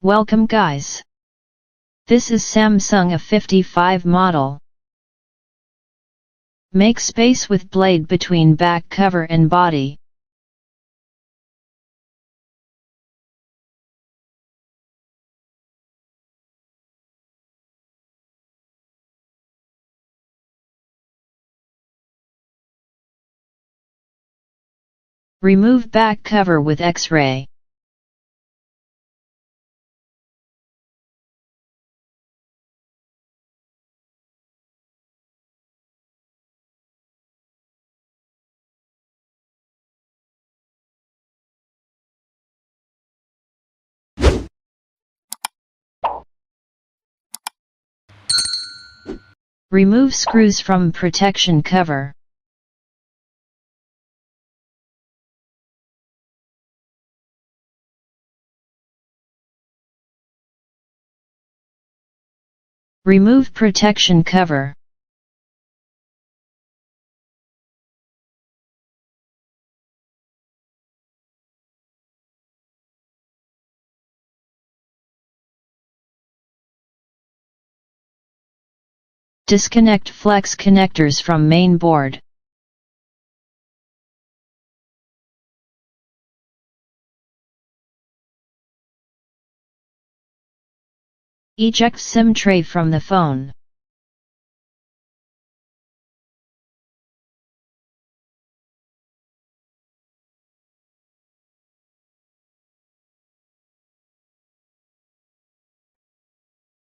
Welcome guys. This is Samsung A55 model. Make space with blade between back cover and body. Remove back cover with X-ray. Remove screws from protection cover. Remove protection cover. Disconnect flex connectors from main board. Eject SIM tray from the phone.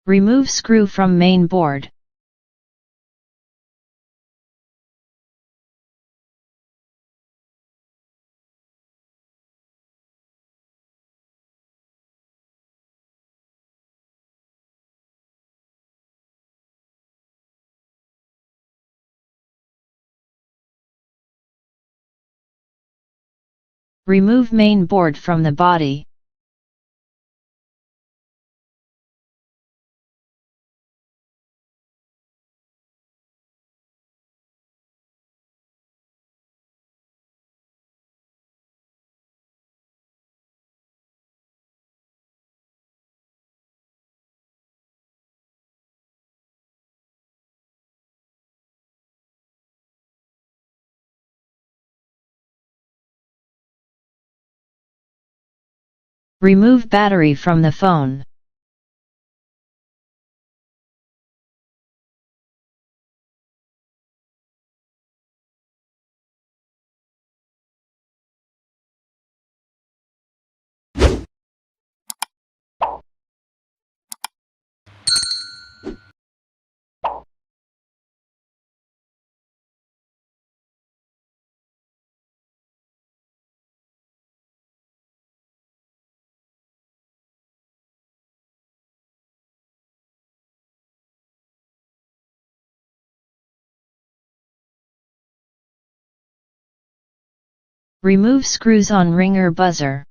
Remove screw from main board. Remove main board from the body. Remove battery from the phone. Remove screws on ringer buzzer.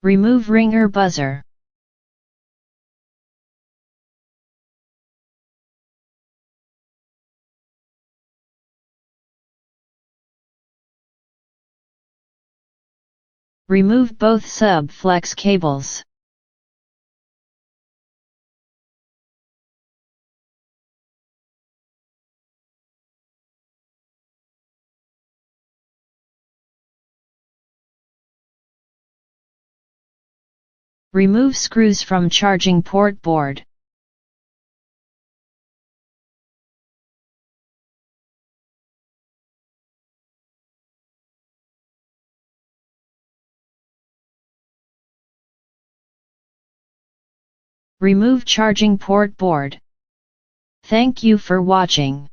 Remove ringer buzzer. Remove both sub flex cables. Remove screws from charging port board. Remove charging port board. Thank you for watching.